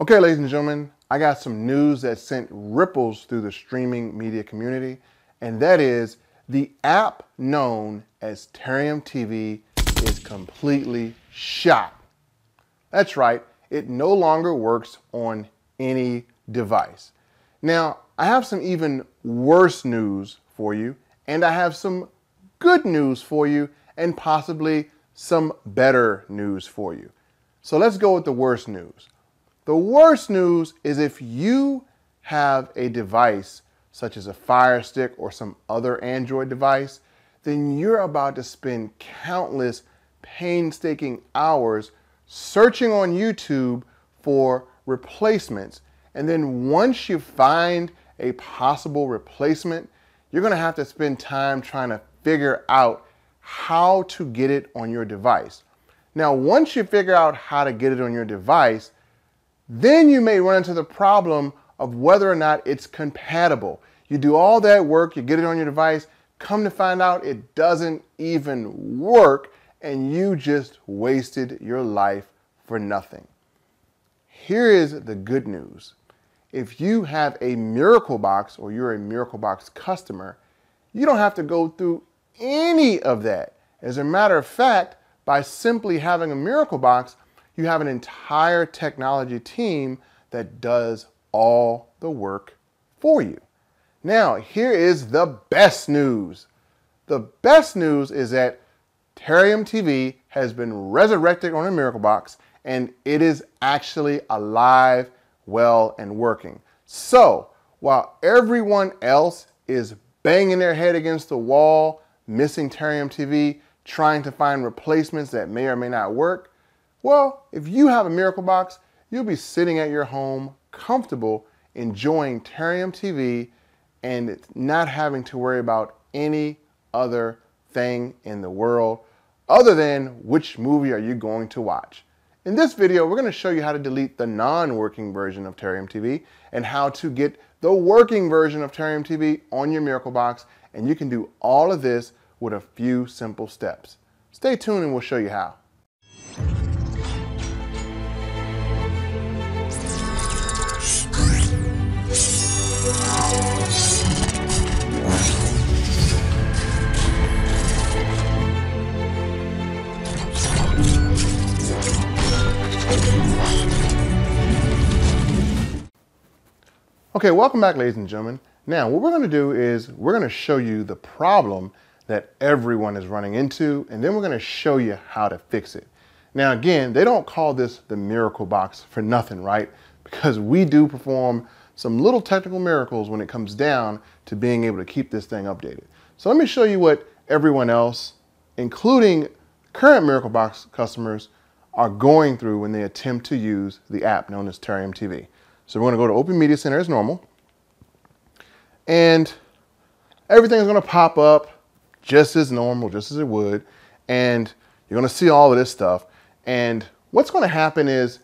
Okay, ladies and gentlemen, I got some news that sent ripples through the streaming media community, and that is the app known as Terrarium TV is completely shot. That's right, it no longer works on any device. Now, I have some even worse news for you, and I have some good news for you, and possibly some better news for you. So let's go with the worst news. The worst news is if you have a device such as a Fire Stick or some other Android device, then you're about to spend countless painstaking hours searching on YouTube for replacements. And then once you find a possible replacement, you're going to have to spend time trying to figure out how to get it on your device. Now, once you figure out how to get it on your device, then you may run into the problem of whether or not it's compatible. You do all that work, you get it on your device, come to find out it doesn't even work, and you just wasted your life for nothing. Here is the good news. If you have a Miraclebox or you're a Miraclebox customer, you don't have to go through any of that. As a matter of fact, by simply having a Miraclebox, you have an entire technology team that does all the work for you. Now, here is the best news. The best news is that Terrarium TV has been resurrected on a Miraclebox, and it is actually alive, well, and working. So, while everyone else is banging their head against the wall, missing Terrarium TV, trying to find replacements that may or may not work, well, if you have a Miraclebox, you'll be sitting at your home, comfortable, enjoying Terrarium TV, and not having to worry about any other thing in the world other than which movie are you going to watch. In this video, we're going to show you how to delete the non-working version of Terrarium TV and how to get the working version of Terrarium TV on your Miraclebox, and you can do all of this with a few simple steps. Stay tuned and we'll show you how. Okay, welcome back, ladies and gentlemen. Now, what we're going to do is we're going to show you the problem that everyone is running into, and then we're going to show you how to fix it. Now, again, they don't call this the Miraclebox for nothing, right? Because we do perform some little technical miracles when it comes down to being able to keep this thing updated. So let me show you what everyone else, including current Miraclebox customers, are going through when they attempt to use the app known as Terrarium TV. So we're going to go to Open Media Center as normal, and everything's going to pop up just as normal, just as it would, and you're going to see all of this stuff. And what's going to happen is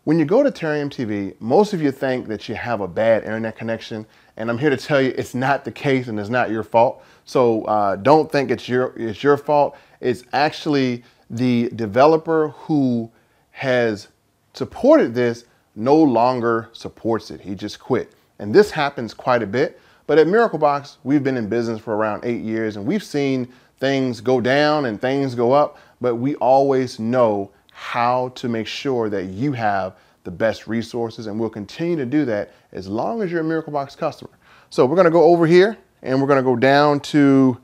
when you go to Terrarium TV, most of you think that you have a bad internet connection, and I'm here to tell you it's not the case and it's not your fault. So don't think it's your fault. It's actually the developer who has supported this no longer supports it. He just quit. And this happens quite a bit. But at Miraclebox, we've been in business for around 8 years, and we've seen things go down and things go up, but we always know how to make sure that you have the best resources, and we'll continue to do that as long as you're a Miraclebox customer. So we're going to go over here, and we're going to go down to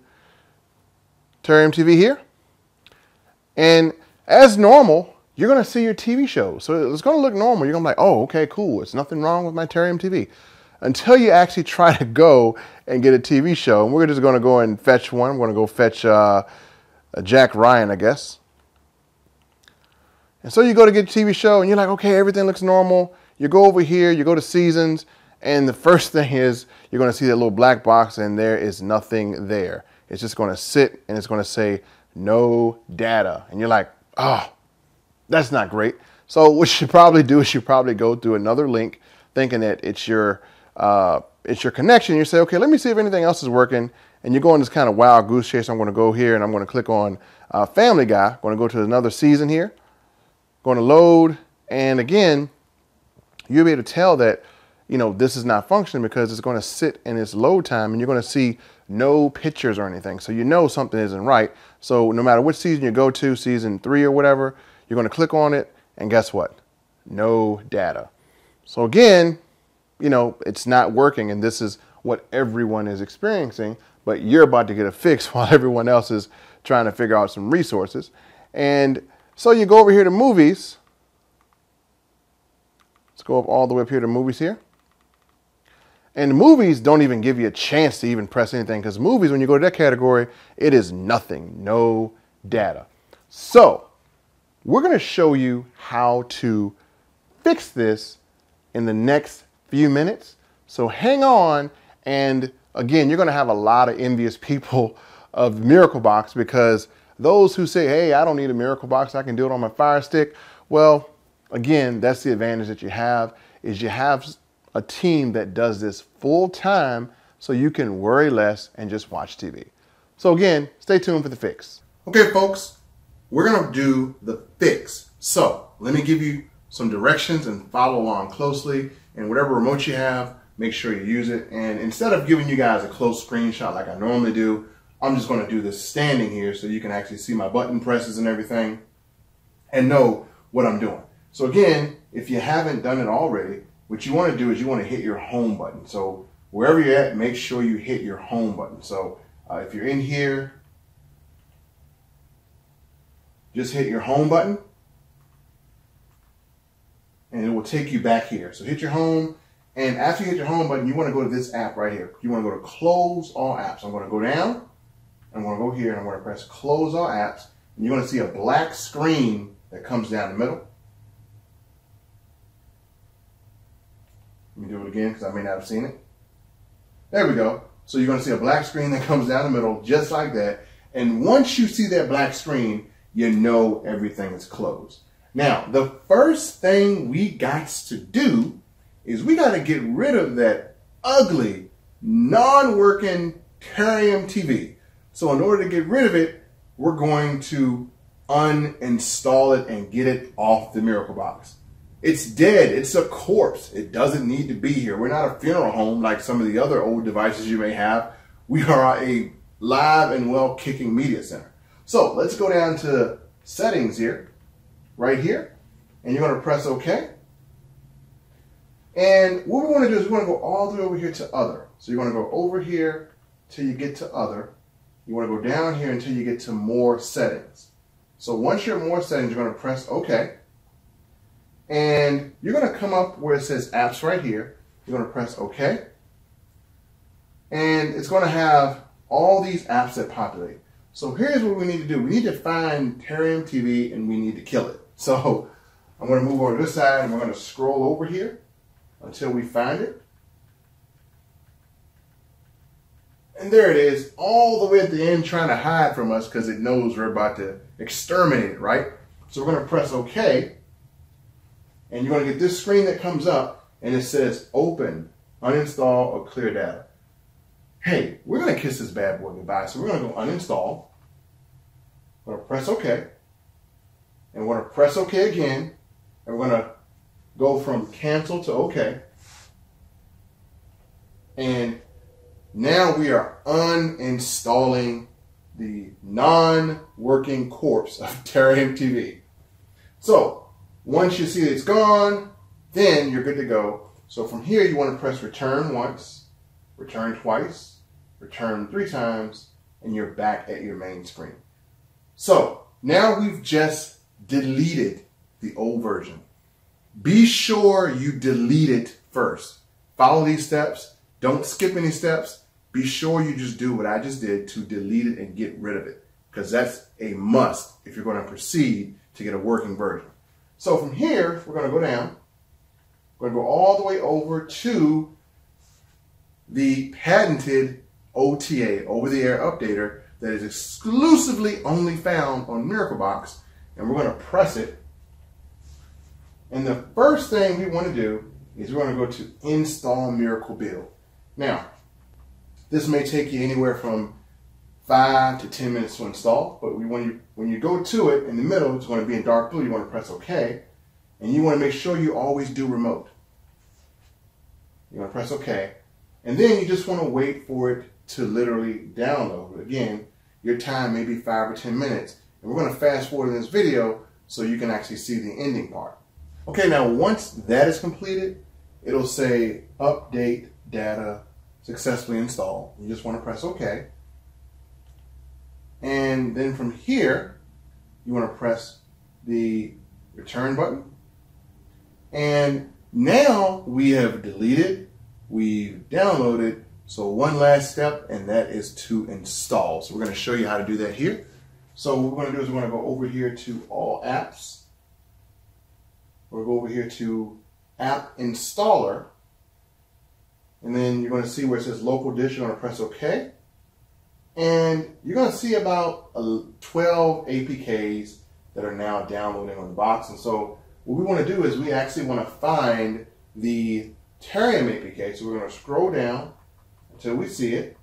Terrarium TV here. And as normal, you're going to see your TV shows. So it's going to look normal. You're going to be like, oh, okay, cool. It's nothing wrong with my Terrarium TV. Until you actually try to go and get a TV show. And we're just going to go and fetch one. We're going to go fetch Jack Ryan, I guess. And so you go to get a TV show, and you're like, okay, everything looks normal. You go over here, you go to seasons, and the first thing is you're going to see that little black box, and there is nothing there. It's just going to sit, and it's going to say, no data. And you're like, oh, that's not great. So what you should probably do is you probably go through another link thinking that it's your connection. You say, okay, let me see if anything else is working. And you go on this kind of wild goose chase. I'm going to go here and I'm going to click on Family Guy. I'm going to go to another season here. Going to load. And again, you'll be able to tell that, this is not functioning because it's going to sit in its load time and you're going to see no pictures or anything. So something isn't right. So no matter which season you go to, season 3 or whatever, you're going to click on it and guess what? No data. So again, it's not working, and this is what everyone is experiencing, but you're about to get a fix while everyone else is trying to figure out some resources. And so you go over here to movies. Let's go up all the way up here to movies here. And movies don't even give you a chance to even press anything, because movies, when you go to that category, it is nothing, no data. So we're going to show you how to fix this in the next few minutes. So hang on. And again, you're going to have a lot of envious people of Miraclebox, because those who say, hey, I don't need a Miraclebox, I can do it on my Fire Stick. Well, again, that's the advantage that you have, is you have a team that does this full time, so you can worry less and just watch TV. So again, stay tuned for the fix. Okay, folks, we're going to do the fix. So let me give you some directions and follow along closely. And whatever remote you have, make sure you use it. And instead of giving you guys a close screenshot like I normally do, I'm just going to do this standing here so you can actually see my button presses and everything and know what I'm doing. So again, if you haven't done it already, what you want to do is you want to hit your home button. So wherever you're at, make sure you hit your home button. So if you're in here, just hit your home button and it will take you back here. So hit your home, and after you hit your home button, you want to go to this app right here. You want to go to close all apps. I'm going to go down, I'm going to go here, and I'm going to press close all apps, and you're going to see a black screen that comes down the middle. Let me do it again because I may not have seen it. There we go. So you're going to see a black screen that comes down the middle just like that. And once you see that black screen, you know everything is closed. Now, the first thing we got to do is we got to get rid of that ugly, non-working Terrarium TV. So in order to get rid of it, we're going to uninstall it and get it off the Miraclebox. It's dead. It's a corpse. It doesn't need to be here. We're not a funeral home like some of the other old devices you may have. We are a live and well kicking media center. So let's go down to settings here, right here, and you're going to press OK. And what we want to do is we want to go all the way over here to other. So you're going to go over here till you get to other. You want to go down here until you get to more settings. So once you're in more settings, you're going to press OK. And you're going to come up where it says apps right here. You're going to press OK. And it's going to have all these apps that populate. So here's what we need to do. We need to find Terrarium TV and we need to kill it. So I'm going to move over to this side and we're going to scroll over here until we find it. And there it is, all the way at the end, trying to hide from us because it knows we're about to exterminate it, right? So we're going to press OK. And you're going to get this screen that comes up and it says open, uninstall, or clear data. Hey, we're going to kiss this bad boy goodbye. So we're going to go uninstall. We're going to press OK. And we're going to press OK again. And we're going to go from cancel to OK. And now we are uninstalling the non-working corpse of Terrarium TV. So once you see it's gone, then you're good to go. So from here, you want to press return once, return twice, return 3 times, and you're back at your main screen. So now we've just deleted the old version. Be sure you delete it first. Follow these steps. Don't skip any steps. Be sure you just do what I just did to delete it and get rid of it, because that's a must if you're going to proceed to get a working version. So from here, we're going to go down. We're going to go all the way over to the patented OTA, over-the-air updater, that is exclusively only found on Miraclebox. And we're going to press it. And the first thing we want to do is we're going to go to Install Miracle Build. Now, this may take you anywhere from 5 to 10 minutes to install, but when you go to it, in the middle, it's going to be in dark blue. You want to press OK, and you want to make sure you always do remote. You're going to press OK. And then you just want to wait for it to literally download. Again, your time may be 5 or 10 minutes. And we're going to fast forward in this video so you can actually see the ending part. Okay, now once that is completed, it'll say update data successfully installed. You just want to press OK. And then from here, you want to press the return button. And now we have deleted, we've downloaded. So one last step, and that is to install. So we're going to show you how to do that here. So what we're going to do is we're going to go over here to all apps. We'll go over here to app installer. And then you're going to see where it says local disk. You're going to press OK. And you're going to see about 12 APKs that are now downloading on the box. And so what we want to do is we actually want to find the Terrarium APK. So we're going to scroll down until we see it.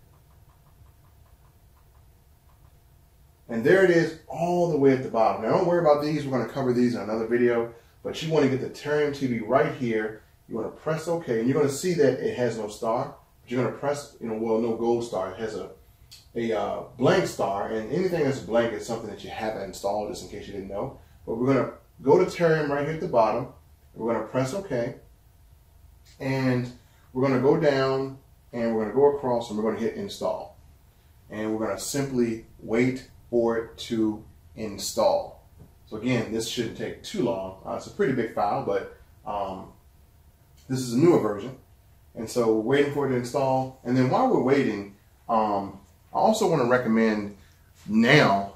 And there it is all the way at the bottom. Now don't worry about these. We're going to cover these in another video. But you want to get the Terrarium TV right here. You want to press OK. And you're going to see that it has no star. But you're going to press, well, no gold star. It has a blank star. And anything that's blank is something that you haven't installed, just in case you didn't know. But we're going to go to Terrarium right here at the bottom. We're going to press OK. And we're going to go down and we're going to go across and we're going to hit install. And we're going to simply wait for it to install. So again, this shouldn't take too long. It's a pretty big file, but this is a newer version. And so we're waiting for it to install. And then while we're waiting, I also want to recommend now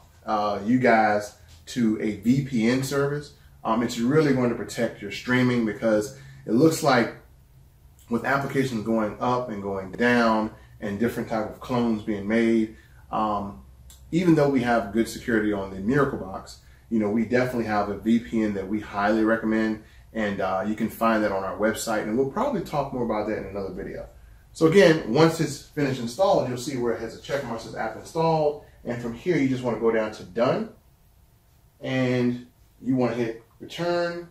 you guys to a VPN service. It's really going to protect your streaming, because it looks like with applications going up and going down and different type of clones being made, even though we have good security on the Miraclebox, we definitely have a VPN that we highly recommend, and you can find that on our website, and we'll probably talk more about that in another video. So again, once it's finished installed, you'll see where it has a check mark that says app installed, and from here you just want to go down to done, and you want to hit return,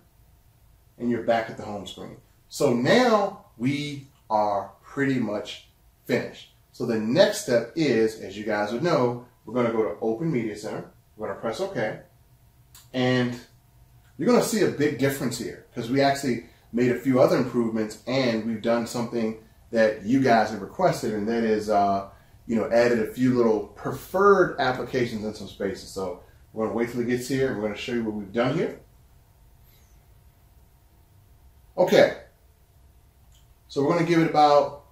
and you're back at the home screen. So now we are pretty much finished. So the next step is, as you guys would know, we're going to go to Open Media Center. We're going to press OK. And you're going to see a big difference here, because we actually made a few other improvements, and we've done something that you guys have requested, and that is, added a few little preferred applications in some spaces. So we're going to wait till it gets here, and we're going to show you what we've done here. Okay. So we're going to give it about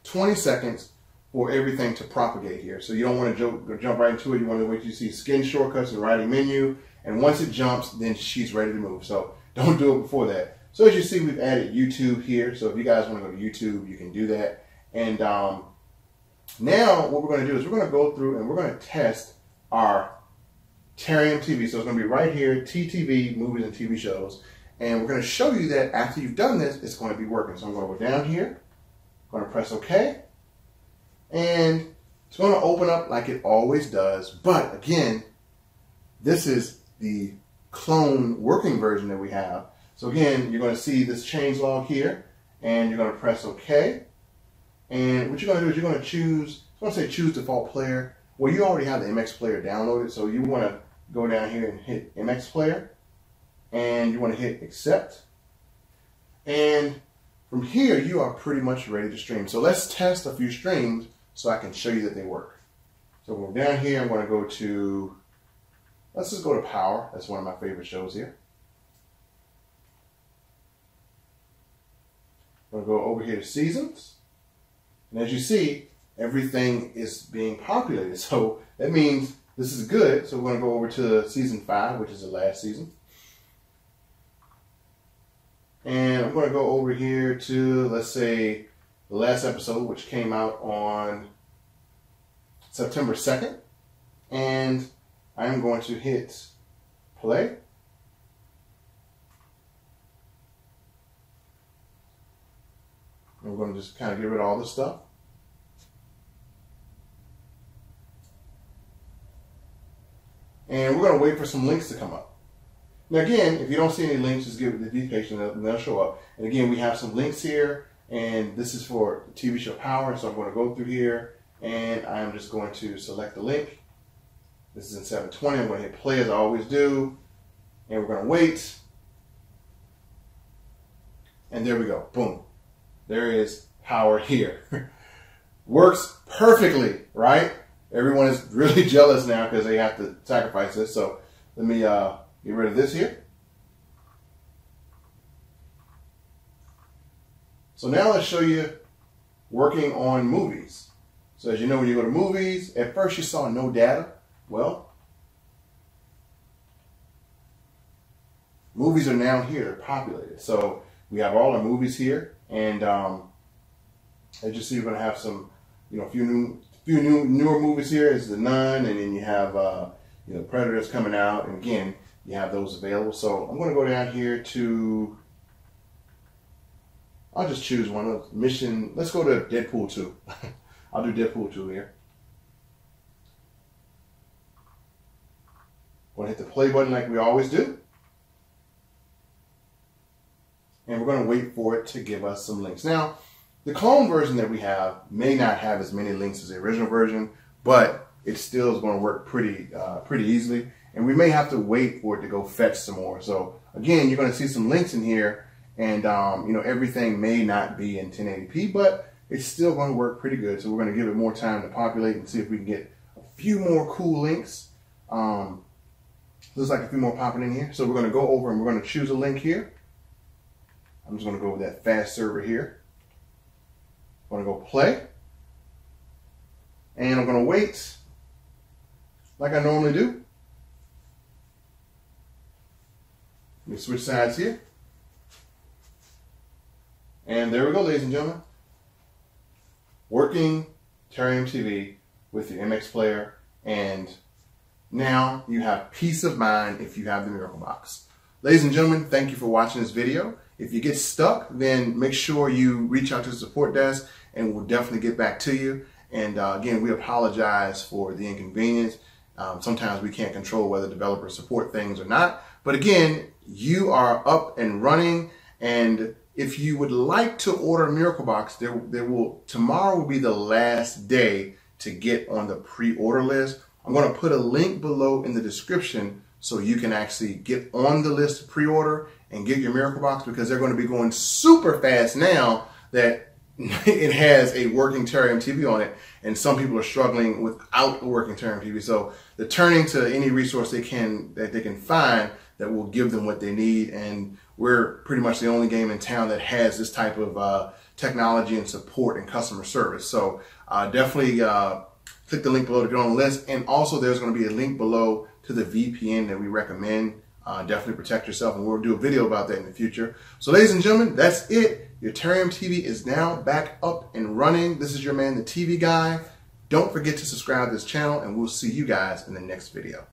20 seconds for everything to propagate here. So you don't want to jump right into it. You want to wait till you see skin shortcuts and writing menu. And once it jumps, then she's ready to move. So don't do it before that. So as you see, we've added YouTube here. So if you guys want to go to YouTube, you can do that. And now what we're going to do is we're going to go through and we're going to test our Terrarium TV. So it's going to be right here, TTV, movies and TV shows. And we're going to show you that after you've done this, it's going to be working. So I'm going to go down here. I'm going to press OK. And it's going to open up like it always does. But again, this is the clone working version that we have. So again, you're going to see this changelog here, and you're going to press OK. And what you're going to do is you're going to choose, it's going to say choose default player. Well, you already have the MX player downloaded, so you want to go down here and hit MX player, and you want to hit accept. And from here, you are pretty much ready to stream. So let's test a few streams so I can show you that they work. So we're down here, I'm going to go to, let's just go to Power. That's one of my favorite shows here. I'm going to go over here to Seasons. And as you see, everything is being populated. So that means this is good. So we're going to go over to Season 5, which is the last season. And I'm going to go over here to, let's say, the last episode, which came out on September 2nd. And I'm going to hit play. And we're going to just kind of get rid of all this stuff. And we're going to wait for some links to come up. Now again, if you don't see any links, just be patient and they'll show up. And again, we have some links here. And this is for TV show Power. So I'm going to go through here and I'm just going to select the link. This is in 720. I'm going to hit play as I always do. And we're going to wait. And there we go. Boom. There is Power here. Works perfectly, right? Everyone is really jealous now because they have to sacrifice this. So let me get rid of this here. So now let's show you working on movies. So as you know, when you go to movies, at first you saw no data. Well, movies are now here, they're populated. So we have all our movies here, and as you see, we're going to have some, a few newer movies here. Is The Nun, and then you have Predators coming out, and again, you have those available. So I'm going to go down here to, I'll just choose one of Mission. Let's go to Deadpool 2. I'll do Deadpool 2 here. Going to hit the play button like we always do. And we're going to wait for it to give us some links. Now, the clone version that we have may not have as many links as the original version, but it still is going to work pretty easily. And we may have to wait for it to go fetch some more. So again, you're going to see some links in here, and everything may not be in 1080p, but it's still going to work pretty good. So we're going to give it more time to populate and see if we can get a few more cool links. Looks like a few more popping in here. So we're going to go over and we're going to choose a link here. I'm just going to go with that fast server here. I'm going to go play. And I'm going to wait like I normally do. Let me switch sides here. And there we go, ladies and gentlemen. Working Terrarium TV with the MX player, and now you have peace of mind if you have the Miraclebox. Ladies and gentlemen, thank you for watching this video. If you get stuck, then make sure you reach out to the support desk and we'll definitely get back to you. And again, we apologize for the inconvenience. Sometimes we can't control whether developers support things or not. But again, you are up and running, and if you would like to order Miraclebox, tomorrow will be the last day to get on the pre-order list. I'm going to put a link below in the description so you can actually get on the list to pre-order and get your Miraclebox, because they're going to be going super fast now that it has a working Terrarium TV on it, and some people are struggling without a working Terrarium TV. So they're turning to any resource they can find that will give them what they need, and we're pretty much the only game in town that has this type of technology and support and customer service. So definitely click the link below to get on the list, and also there's going to be a link below to the VPN that we recommend. Definitely protect yourself, and we'll do a video about that in the future. So ladies and gentlemen, that's it. Your Terrarium TV is now back up and running. This is your man, the TV guy. Don't forget to subscribe to this channel, and we'll see you guys in the next video.